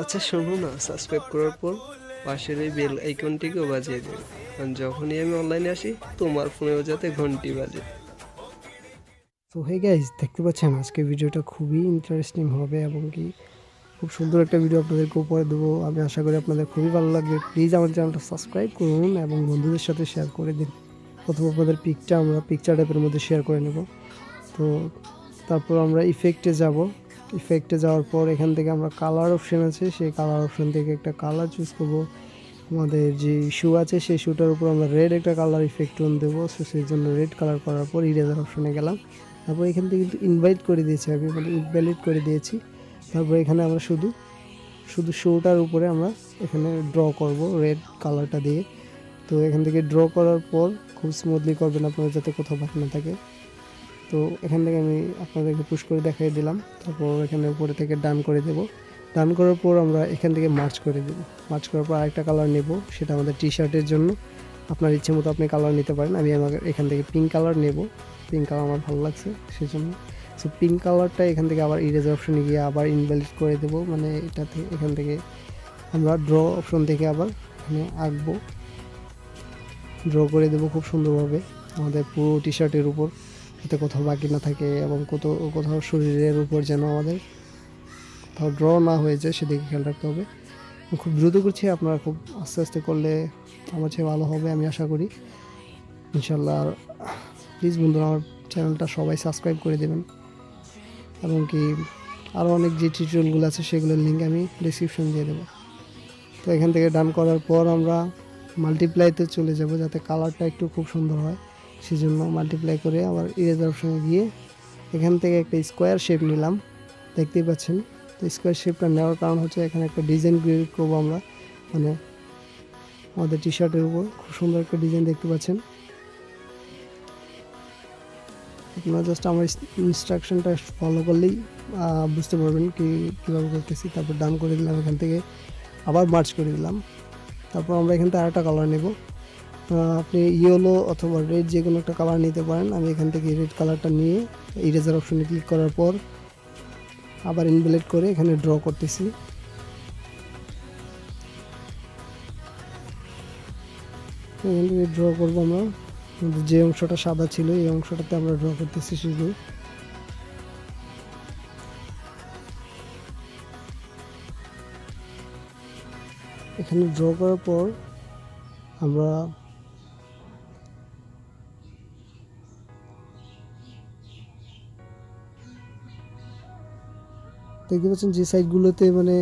আচ্ছা শোনো না, সাবস্ক্রাইব করার পর পাশের এই বেল আইকনটিকেও বাজিয়ে দিও, কারণ যখনই আমি অনলাইনে আসি তোমার ফোনেও যাতে ঘন্টি বাজে। তো হে গাইজ, দেখতে পাচ্ছেন আজকের ভিডিওটা খুবই ইন্টারেস্টিং হবে এবং কি খুব সুন্দর একটা ভিডিও আপনাদেরকে উপহার দেবো। আমি আশা করি আপনাদের খুবই ভালো লাগবে। প্লিজ আমার চ্যানেলটা সাবস্ক্রাইব করুন এবং বন্ধুদের সাথে শেয়ার করে দিন, অথবা আপনাদের পিকটা আমরা পিকচার অ্যাপের মধ্যে শেয়ার করে নেব। তো তারপর আমরা ইফেক্টে যাব। ইফেক্টে যাওয়ার পর এখান থেকে আমরা কালার অপশান আছে, সেই কালার অপশান থেকে একটা কালার চুজ করব। আমাদের যে শু আছে সেই শুটার উপর আমরা রেড একটা কালার ইফেক্ট টোন দেবো, সো সেই জন্য রেড কালার করার পর ইরেজার অপশানে গেলাম। তারপর এখান থেকে কিন্তু ইনভাইট করে দিয়েছি আমি, মানে ইনভ্যালিড করে দিয়েছি। তারপর এখানে আমরা শুধু শোটার উপরে আমরা এখানে ড্র করব রেড কালারটা দিয়ে। তো এখান থেকে ড্র করার পর খুব স্মুথলি করবেন আপনারা, যাতে কোথাও বাকি না থাকে। তো এখান থেকে আমি আপনাদেরকে পুশ করে দেখাই দিলাম। তারপর এখানে উপরে থেকে ডান করে দেব। ডান করার পর আমরা এখান থেকে মার্চ করে দেব। মার্চ করার পর আরেকটা কালার নেব, সেটা আমাদের টি শার্টের জন্য। আপনার ইচ্ছে মতো আপনি কালার নিতে পারেন। আমি আমাকে এখান থেকে পিঙ্ক কালার নেব, পিঙ্ক কালার আমার ভালো লাগছে সেই জন্য। সো পিঙ্ক কালারটা এখান থেকে আবার ইরেজার অপশনে গিয়ে আবার ইনভ্যালিড করে দেব, মানে এটাতে এখান থেকে আমরা ড্র অপশন থেকে আবার এখানে আঁকবো, ড্র করে দেবো খুব সুন্দরভাবে আমাদের পুরো টি শার্টের উপর, যাতে কোথাও বাকি না থাকে এবং কোথাও শরীরের উপর যেন আমাদের কোথাও ড্র না হয়ে যায় সেদিকে খেয়াল রাখতে হবে। খুব দ্রুত করছি, আপনারা খুব আস্তে আস্তে করলে আমার চেয়ে ভালো হবে আমি আশা করি ইনশাল্লাহ। আর প্লিজ বন্ধুরা আমার চ্যানেলটা সবাই সাবস্ক্রাইব করে দেবেন, এবং কি আরও অনেক যে টিউটোরিয়ালগুলো আছে সেগুলোর লিঙ্ক আমি ডিসক্রিপশন দিয়ে দেবো। তো এখান থেকে ডান করার পর আমরা মাল্টিপ্লাইতে চলে যাব, যাতে কালারটা একটু খুব সুন্দর হয়। সেই জন্য মাল্টিপ্লাই করে আবার ইরেজার অপশনে গিয়ে এখান থেকে একটা স্কোয়ার শেপ নিলাম, দেখতেই পাচ্ছেন। তো স্কোয়ার শেপটা নেওয়ার কারণ হচ্ছে এখানে একটা ডিজাইন ক্রিয়েট করবো আমরা, মানে আমাদের টি শার্টের উপর খুব সুন্দর একটা ডিজাইন দেখতে পাচ্ছেন। আপনারা জাস্ট আমার ইনস্ট্রাকশনটা ফলো করলেই বুঝতে পারবেন কীভাবে করতেছি। তারপর ডান করে দিলাম, এখান থেকে আবার মার্চ করে দিলাম। তারপর আমরা এখান থেকে আরেকটা কালার নেব, আপনি ইয়েলো অথবা রেড যে কোনো একটা কালার নিতে পারেন। আমি এখান থেকে রেড কালারটা নিয়ে ইরেজার অপশনে ক্লিক করার পর আবার ইনভ্যালিড করে এখানে ড্র করতেছি। এখান থেকে ড্র করবো আমরা, যে অংশটা সাদা ছিল এই অংশটাতে আমরা ড্র করতেছি শুধু। এখানে ড্র করার পর আমরা দেখতে পাচ্ছেন যে সাইডগুলোতে মানে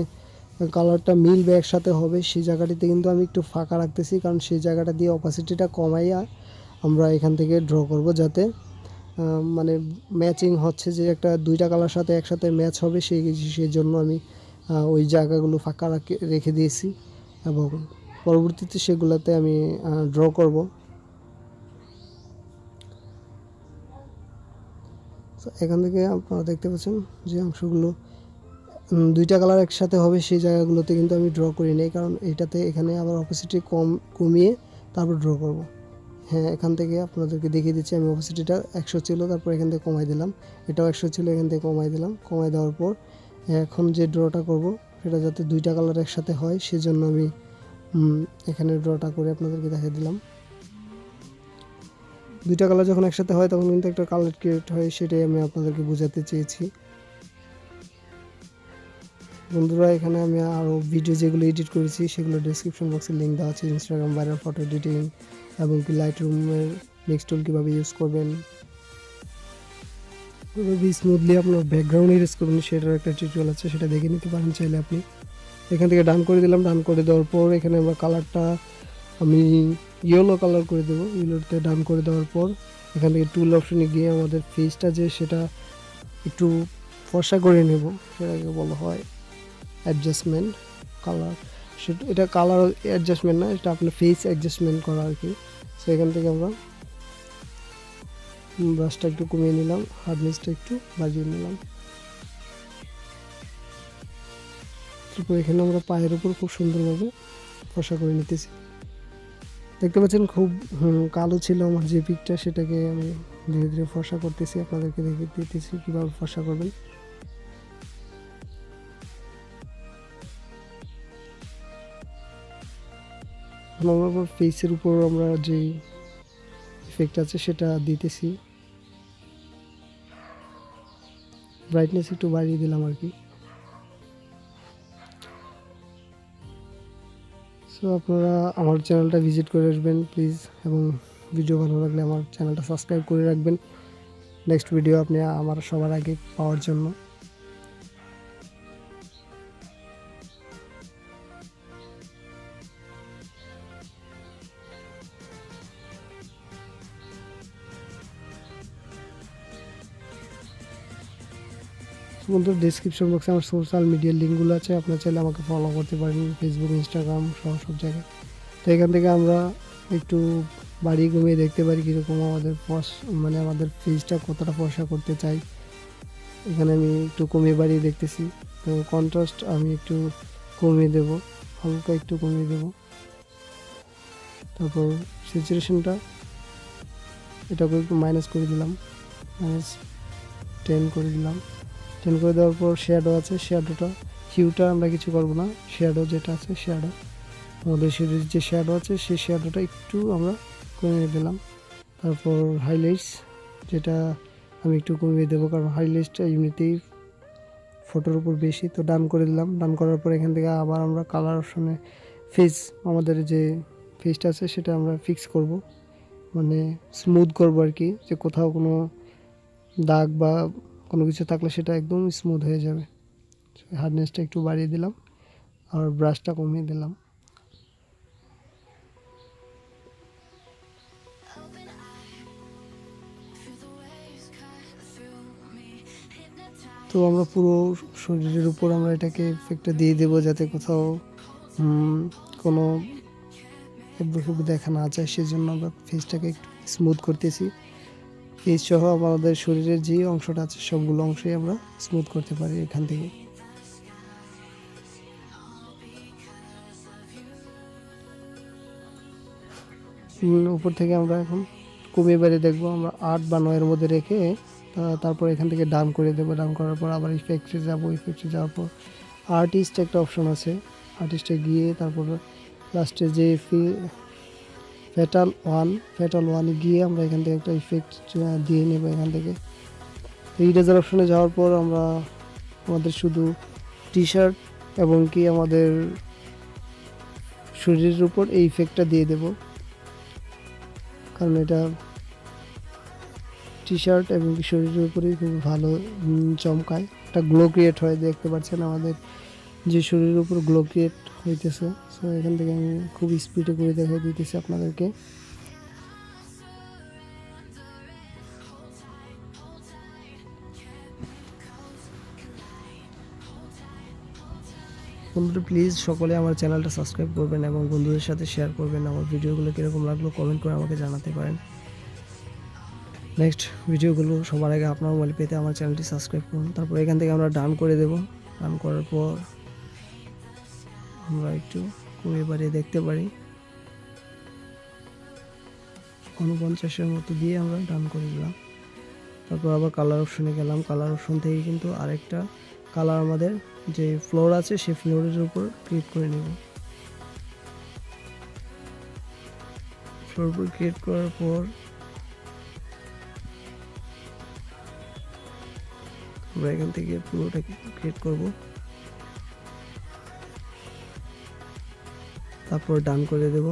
কালারটা মিলবে একসাথে হবে সেই জায়গাটিতে কিন্তু আমি একটু ফাঁকা রাখতেছি, কারণ সেই জায়গাটা দিয়ে অপাসিটিটা কমাইয়া আমরা এখান থেকে ড্র করব, যাতে মানে ম্যাচিং হচ্ছে যে একটা দুইটা কালার সাথে একসাথে ম্যাচ হবে সেই জন্য আমি ওই জায়গাগুলো ফাঁকা রেখে দিয়েছি, এবং পরবর্তীতে সেগুলোতে আমি ড্র করব। তো এখান থেকে আপনারা দেখতে পাচ্ছেন যে অংশগুলো দুইটা কালার একসাথে হবে সেই জায়গাগুলোতে কিন্তু আমি ড্র করি নাই, কারণ এটাতে এখানে আবার অপাসিটি কমিয়ে তারপর ড্র করব। হ্যাঁ, এখান থেকে আপনাদেরকে দেখিয়ে দিচ্ছি, আমি অপাসিটিটা 100 ছিল, তারপর এখান থেকে কমাই দিলাম। এটাও 100 ছিল, এখান থেকে কমাই দিলাম। কমাই দেওয়ার পর এখন যে ড্রটা করব সেটা যাতে দুইটা কালার একসাথে হয় সেজন্য আমি এখানে ড্রটা করে আপনাদেরকে দেখিয়ে দিলাম। দুইটা কালার যখন একসাথে হয় তখন কিন্তু একটা কালার ক্রিয়েট হয়, সেটাই আমি আপনাদেরকে বোঝাতে চেয়েছি। বন্ধুরা, এখানে আমি আরও ভিডিও যেগুলো এডিট করেছি সেগুলো ডেসক্রিপশন বক্সে লিঙ্ক দেওয়া আছে। ইনস্টাগ্রাম ভাইরাল ফটো এডিটিং এবং কি লাইটরুমের মিক্স টুল কীভাবে ইউজ করবেন, স্মুথলি আপনার ব্যাকগ্রাউন্ড ইরেজ করবেন সেটার একটা টিউটোরিয়াল আছে, সেটা দেখে নিতে পারেন চাইলে আপনি। এখান থেকে ডান করে দিলাম। ডান করে দেওয়ার পর এখানে আমরা কালারটা আমি ইয়েলো কালার করে দেবো। ইয়েলোতে ডান করে দেওয়ার পর এখান থেকে টুল অপশনে গিয়ে আমাদের ফেসটা যে সেটা একটু ফর্সা করে নেব, সেটাকে বলা হয় অ্যাডজাস্টমেন্ট কালার। সেটা এটা কালার অ্যাডজাস্টমেন্ট না, এটা আপনার ফেস অ্যাডজাস্টমেন্ট করা আর কি। সো এখান থেকে আমরা ব্রাশটা একটু কমিয়ে নিলাম, হার্ডনেসটা একটু বাজিয়ে নিলাম। তারপর এখানে আমরা পায়ের উপর খুব সুন্দরভাবে ফর্সা করে নিতেছি। দেখতে পাচ্ছেন খুব কালো ছিল আমার যে পিকটা, সেটাকে আমি ধীরে ধীরে ফর্সা করতেছি, আপনাদেরকে দেখিয়ে দিতেছি কীভাবে ফর্সা করবেন। এখন আমরা ফেসের উপর আমরা যে ইফেক্ট আছে সেটা দিতেছি, ব্রাইটনেস একটু বাড়িয়ে দিলাম আর কি। সো আপনারা আমার চ্যানেলটা ভিজিট করে আসবেন প্লিজ, এবং ভিডিও ভালো লাগলে আমার চ্যানেলটা সাবস্ক্রাইব করে রাখবেন নেক্সট ভিডিও আপনি আমার সবার আগে পাওয়ার জন্য। বন্ধু ডেসক্রিপশন বক্সে আমার সোশ্যাল মিডিয়ার লিঙ্কগুলো আছে, আপনারা চাইলে আমাকে ফলো করতে পারেন ফেসবুক, ইনস্টাগ্রাম সব জায়গায়। তো এখান থেকে আমরা একটু বাড়িয়ে কমিয়ে দেখতে পারি কীরকম আমাদের মানে আমাদের ফেসটা কতটা ফর্সা করতে চাই। এখানে আমি একটু কমিয়ে বাড়িয়ে দেখতেছি। তো কন্ট্রাস্ট আমি একটু কমিয়ে দেব, হালকা একটু কমিয়ে দেব। তারপর স্যাচুরেশনটা এটাকে একটু মাইনাস করে দিলাম, -10 করে দিলাম। 10 করে দেওয়ার পর শ্যাডো আছে, শ্যাডোটা হিউটা আমরা কিছু করবো না, শ্যাডো যেটা আছে শ্যাডো আমাদের শরীরের যে শ্যাডো আছে সেই শ্যাডোটা একটু আমরা কমিয়ে দিলাম। তারপর হাইলাইটস যেটা আমি একটু কমিয়ে দেবো, কারণ হাইলাইটসটা এমনিতেই ফটোর উপর বেশি। তো ডান করে দিলাম। ডান করার পর এখান থেকে আবার আমরা কালার অপশনে ফেস, আমাদের যে ফেসটা আছে সেটা আমরা ফিক্স করব, মানে স্মুথ করবো আর কি, যে কোথাও কোনো দাগ বা কোনো কিছু থাকলে সেটা একদম স্মুথ হয়ে যাবে। হার্ডনেসটা একটু বাড়িয়ে দিলাম আর ব্রাশটা কমিয়ে দিলাম। তো আমরা পুরো শরীরের উপর আমরা এটাকে এফেক্টটা দিয়ে দেবো, যাতে কোথাও কোনো এবড়ো দেখা না যায়। সেজন্য আমরা ফেসটাকে একটু স্মুথ করতেছি। ফেস সহ আমাদের শরীরের যে অংশটা আছে সবগুলো অংশই আমরা স্মুথ করতে পারি এখান থেকে। উপর থেকে আমরা এখন কমিয়ে বাড়িয়ে দেখবো, আমরা 8 বা 9-এর মধ্যে রেখে তারপর এখান থেকে ডান করে দেবো। ডান করার পর আবার ইফেক্টে যাবো। ইফেক্টে যাওয়ার পর আর্টিস্ট একটা অপশন আছে, আর্টিস্টে গিয়ে তারপর লাস্টে যে ফ্যাটাল ওয়ানে গিয়ে আমরা এখান থেকে একটা ইফেক্ট দিয়ে নেব এখান থেকে। ইরেজার অপশনে যাওয়ার পর আমরা আমাদের শুধু টি শার্ট এবং কি আমাদের শরীরের উপর এই ইফেক্টটা দিয়ে দেব, কারণ এটা টি শার্ট এবং কি শরীরের উপরেই খুব ভালো চমকায়, একটা গ্লো ক্রিয়েট হয়। দেখতে পাচ্ছেন আমাদের যে শরীরের উপর গ্লো ক্রিয়েট হইতেছে। সো এখান থেকে আমি খুব স্পিডে করে দেখাই দিতেছি আপনাদেরকে। বন্ধুরা প্লিজ সকলে আমার চ্যানেলটা সাবস্ক্রাইব করবেন এবং বন্ধুদের সাথে শেয়ার করবেন। আমার ভিডিওগুলো কীরকম লাগলো কমেন্ট করে আমাকে জানাতে পারেন। নেক্সট ভিডিওগুলো সবার আগে আপনার মোবাইল পেতে আমার চ্যানেলটি সাবস্ক্রাইব করুন। তারপর এখান থেকে আমরা ডান করে দেব। ডান করার পর আমরা একটু কমিয়ে বাড়িয়ে দেখতে পারি, 49-এর মতো দিয়ে আমরা ডান করে দিলাম। তারপর আবার কালার অপশনে গেলাম। কালার অপশন থেকে কিন্তু আরেকটা কালার আমাদের যে ফ্লোর আছে সেই ফ্লোরের উপর ক্রিয়েট করে নেব। ফ্লোর উপর ক্রিয়েট করার পর আমরা এখান থেকে পুরোটা ক্রিয়েট করব। তারপর ডান করে দেব।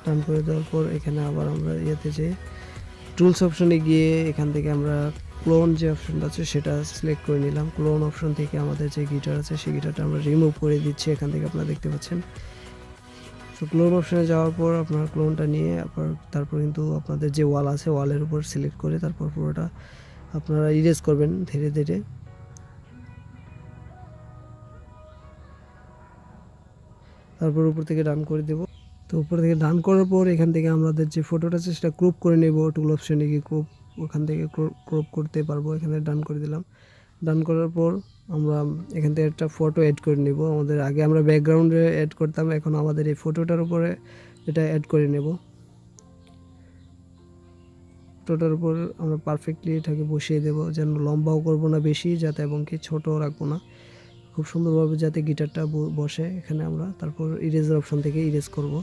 ডান করে দেওয়ার পর এখানে আবার আমরা ইয়েতে যে টুলস অপশনে গিয়ে এখান থেকে আমরা ক্লোন যে অপশনটা আছে সেটা সিলেক্ট করে নিলাম। ক্লোন অপশন থেকে আমাদের যে গিটার আছে সেই গিটারটা আমরা রিমুভ করে দিচ্ছি, এখান থেকে আপনারা দেখতে পাচ্ছেন। তো ক্লোন অপশনে যাওয়ার পর আপনার ক্লোনটা নিয়ে তারপর কিন্তু আপনাদের যে ওয়াল আছে ওয়ালের উপর সিলেক্ট করে তারপর পুরোটা আপনারা ইরেজ করবেন ধীরে ধীরে। তারপর উপর থেকে ডান করে দেব। তো উপর থেকে ডান করার পর এখান থেকে আমাদের যে ফটোটা আছে সেটা ক্রপ করে নেব। টুল অপশনে গিয়ে ওখান থেকে ক্রপ করতে পারবো। এখানে ডান করে দিলাম। ডান করার পর আমরা এখান থেকে একটা ফটো অ্যাড করে নেব। আমাদের আগে আমরা ব্যাকগ্রাউন্ডে অ্যাড করতাম, এখন আমাদের এই ফটোটার উপরে এটা অ্যাড করে নেব। ফটোটার উপর আমরা পারফেক্টলি এটাকে বসিয়ে দেব, যেন লম্বাও করব না বেশি যাতে এবং কি ছোটও রাখবো না। খুব সুন্দরভাবে যাতে গিটারটা বসে এখানে আমরা তারপর ইরেজের অপশন থেকে ইরেজ করব,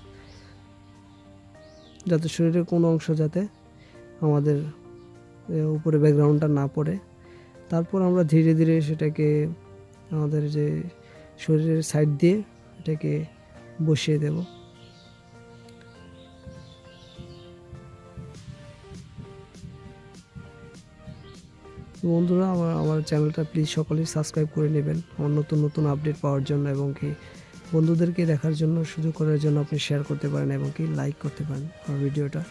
যাতে শরীরের কোনো অংশ যাতে আমাদের উপরে ব্যাকগ্রাউন্ডটা না পড়ে। তারপর আমরা ধীরে ধীরে সেটাকে আমাদের যে শরীরের সাইড দিয়ে এটাকে বসিয়ে দেব। বন্ধুরা আমার চ্যানেলটা প্লিজ সকলেই সাবস্ক্রাইব করে নেবেন আমার নতুন নতুন আপডেট পাওয়ার জন্য, এবং কি বন্ধুদেরকে দেখার জন্য সুযোগ করার জন্য আপনি শেয়ার করতে পারেন এবং কি লাইক করতে পারেন আমার ভিডিওটা।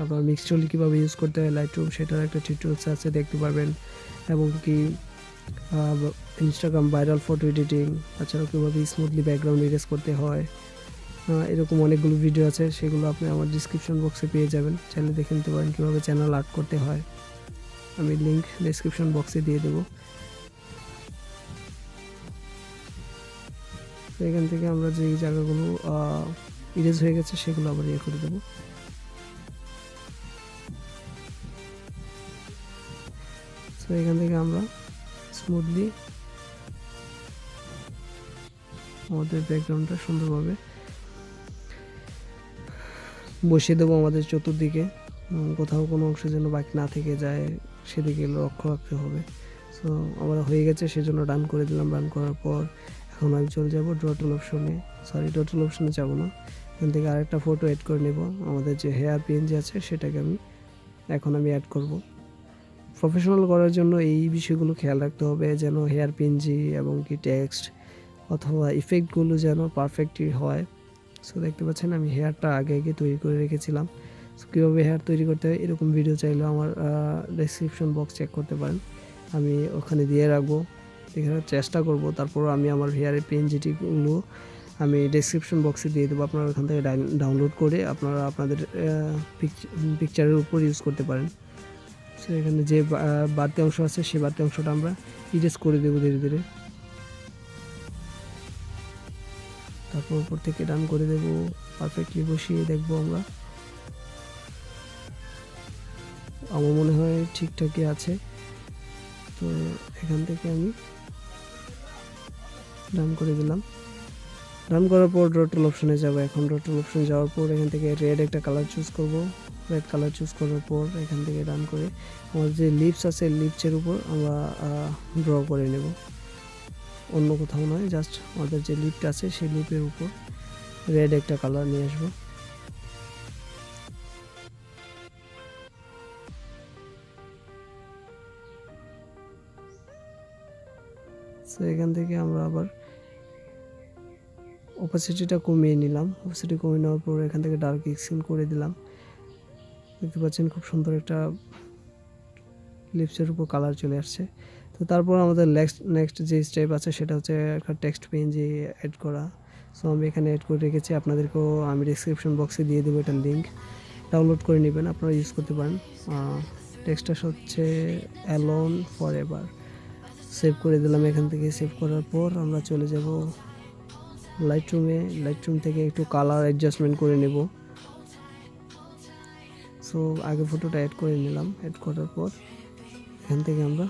আপনার মিক্স টুল কীভাবে ইউজ করতে হয় লাইটরুম সেটার একটা টিউটোরিয়ালস আছে, দেখতে পারবেন। এবং কি ইনস্টাগ্রাম ভাইরাল ফটো এডিটিং, তাছাড়াও কীভাবে স্মুথলি ব্যাকগ্রাউন্ড ইরেজ করতে হয়, এরকম অনেকগুলো ভিডিও আছে, সেগুলো আপনি আমার ডিসক্রিপশন বক্সে পেয়ে যাবেন, চাইলে দেখে নিতে পারেন কীভাবে চ্যানেল আর্ট করতে হয়। আমি লিঙ্ক ডিসক্রিপশন বক্সে দিয়ে দেবো। তো এখান থেকে আমরা যে জায়গাগুলো ইরেজ হয়ে গেছে সেগুলো আবার ইয়ে করে দেবো। তো এখান থেকে আমরা স্মুথলি আমাদের ব্যাকগ্রাউন্ডটা সুন্দরভাবে বসিয়ে দেবো আমাদের চতুর্দিকে, কোথাও কোনো অংশ যেন বাকি না থেকে যায় সেদিকে লক্ষ্য রাখতে হবে। সো আমার হয়ে গেছে, সেজন্য ডান করে দিলাম। ডান করার পর এখন আমি চলে যাব ড্রটুল অপশনে, ড্রটুল অপশনে যাব না, এখান থেকে আরেকটা ফটো অ্যাড করে নেব। আমাদের যে হেয়ার পিএনজি আছে সেটাকে আমি অ্যাড করব। প্রফেশনাল করার জন্য এই বিষয়গুলো খেয়াল রাখতে হবে, যেন হেয়ার পিএনজি এবং কি টেক্সট অথবা ইফেক্টগুলো যেন পারফেক্টই হয়। সো দেখতে পাচ্ছেন আমি হেয়ারটা আগে তৈরি করে রেখেছিলাম। সো কীভাবে হেয়ার তৈরি করতে হয় এরকম ভিডিও চাইলেও আমার ডেসক্রিপশন বক্স চেক করতে পারেন, আমি ওখানে দিয়ে রাখবো, দেখার চেষ্টা করব। তারপর আমি আমার হেয়ারের পিএনজিটিগুলো আমি ডেসক্রিপশন বক্সে দিয়ে দেবো, আপনারা ওখান থেকে ডাউনলোড করে আপনারা আপনাদের পিকচারের উপর ইউজ করতে পারেন। সো এখানে যে বাড়তি অংশ আছে সেই বাড়তি অংশটা আমরা ইরেজ করে দেবো ধীরে ধীরে। তারপর উপর থেকে ডান করে দেব, পারফেক্টলি বসিয়ে দেখবো আমরা। আমার মনে হয় ঠিকঠাকই আছে। তো এখান থেকে আমি ডান করে দিলাম। ডান করার পর ড্রটুল অপশনে যাব। এখন ড্রটুল অপশনে যাওয়ার পর এখান থেকে রেড একটা কালার চুজ করব। রেড কালার চুজ করার পর এখান থেকে ডান করে আমার যে লিপস আছে লিপসের উপর আমরা ড্র করে নেব, অন্য কোথাও নয়, জাস্ট আমাদের যে লিপটা আছে সেই লিপের উপর রেড একটা কালার নিয়ে আসবো। সো এখান থেকে আমরা আবার অপাসিটিটা কমিয়ে নিলাম। অপাসিটি কমিয়ে নেওয়ার পর এখান থেকে ডার্ক এক্সিন করে দিলাম। দেখতে পাচ্ছেন খুব সুন্দর একটা লিপসের উপর কালার চলে আসছে। তো তারপর আমাদের নেক্সট যে স্টেপ আছে সেটা হচ্ছে একটা টেক্সট পেনজি অ্যাড করা। সো আমি এখানে অ্যাড করে রেখেছি, আপনাদেরকেও আমি ডিসক্রিপশন বক্সে দিয়ে দেবো এটার লিঙ্ক, ডাউনলোড করে নেবেন, আপনারা ইউজ করতে পারেন। টেক্সটটা হচ্ছে অ্যালোন ফর এভার। সেভ করে দিলাম। এখান থেকে সেভ করার পর আমরা চলে যাব লাইটরুমে। লাইটরুম থেকে একটু কালার অ্যাডজাস্টমেন্ট করে নেব। সো আগে ফটোটা অ্যাড করে নিলাম। অ্যাড করার পর এখান থেকে আমরা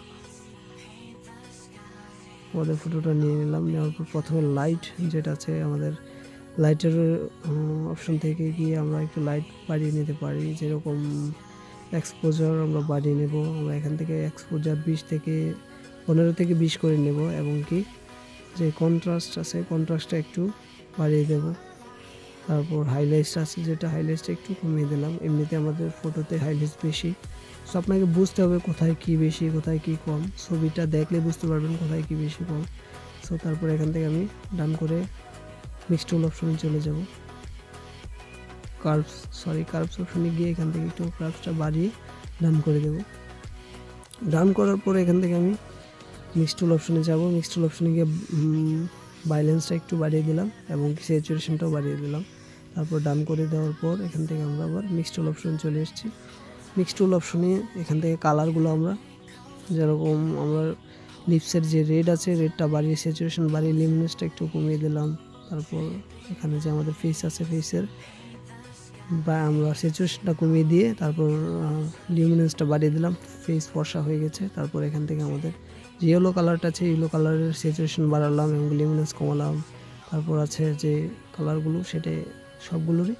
আমাদের ফটোটা নিয়ে নিলাম। নেওয়ার পর প্রথমে লাইট যেটা আছে আমাদের লাইটের অপশন থেকে গিয়ে আমরা একটু লাইট বাড়িয়ে নিতে পারি, যেরকম এক্সপোজার আমরা বাড়িয়ে নেব। আমরা এখান থেকে এক্সপোজার 15 থেকে 20 করে নেব, এবং কি যে কন্ট্রাস্ট আছে কন্ট্রাস্টটা একটু বাড়িয়ে দেব। তারপর হাইলাইটস আছে যেটা হাইলাইটসটা একটু কমিয়ে দিলাম। এমনিতে আমাদের ফটোতে হাইলাইটস বেশি, সো আপনাকে বুঝতে হবে কোথায় কি বেশি কোথায় কি কম, ছবিটা দেখলে বুঝতে পারবেন কোথায় কি বেশি কম। সো তারপর এখান থেকে আমি ডান করে মিক্স টুল অপশনে চলে যাব। কার্ভস অপশনে গিয়ে এখান থেকে একটু কার্ভসটা বাড়িয়ে ডান করে দেব। ডান করার পর এখান থেকে আমি মিক্স টুল অপশনে যাব। মিক্স টুল অপশনে গিয়ে বাইলেন্সটা একটু বাড়িয়ে দিলাম এবং স্যাচুরেশনটাও বাড়িয়ে দিলাম। তারপর ডান করে দেওয়ার পর এখান থেকে আমরা আবার মিক্স টুল অপশনে চলে এসেছি। মিক্স টুল অপশনে এখান থেকে কালারগুলো আমরা যেরকম আমরা লিপসের যে রেড আছে রেডটা বাড়িয়ে স্যাচুরেশন বাড়িয়ে লিমিনেসটা একটু কমিয়ে দিলাম। তারপর এখানে যে আমাদের ফেস আছে ফেসের বা আমরা স্যাচুরেশনটা কমিয়ে দিয়ে তারপর লিমিনেসটা বাড়িয়ে দিলাম। ফেস ফর্সা হয়ে গেছে। তারপর এখান থেকে আমাদের যে ইয়েলো কালারটা আছে ইয়েলো কালারের স্যাচুরেশন বাড়ালাম এবং লিমিনেন্স কমালাম। তারপর আছে যে কালারগুলো সেটা সবগুলোরই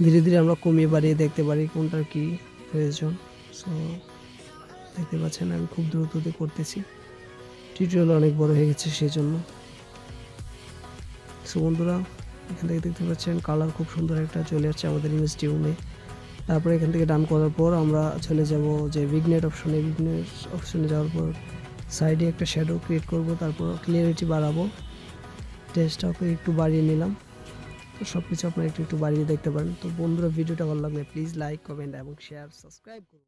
ধীরে ধীরে আমরা কমিয়ে বাড়িয়ে দেখতে পারি কোনটার কী প্রয়োজন। সো দেখতে পাচ্ছেন আমি খুব দ্রুততে করতেছি, টিউটোরিয়াল অনেক বড় হয়ে গেছে সেই জন্য। সো বন্ধুরা এখান থেকে দেখতে পাচ্ছেন কালার খুব সুন্দর একটা চলে আসছে আমাদের ইমেজ টিউনে। তারপরে এখান থেকে ডান করার পর আমরা চলে যাব যে ভিগনেট অপশনে। ভিগনেট অপশনে যাওয়ার পর সাইডে একটা শ্যাডো ক্রিয়েট করব, তারপর ক্লিয়ারিটি বাড়াবো, টেক্সটটাকে একটু বাড়িয়ে নিলাম। তো সব কিছু আপনারা একটু একটু বাড়িয়ে দেখতে পারেন। তো বন্ধুরা ভিডিওটা ভালো লাগলে প্লিজ লাইক, কমেন্ট এবং শেয়ার, সাবস্ক্রাইব করুন।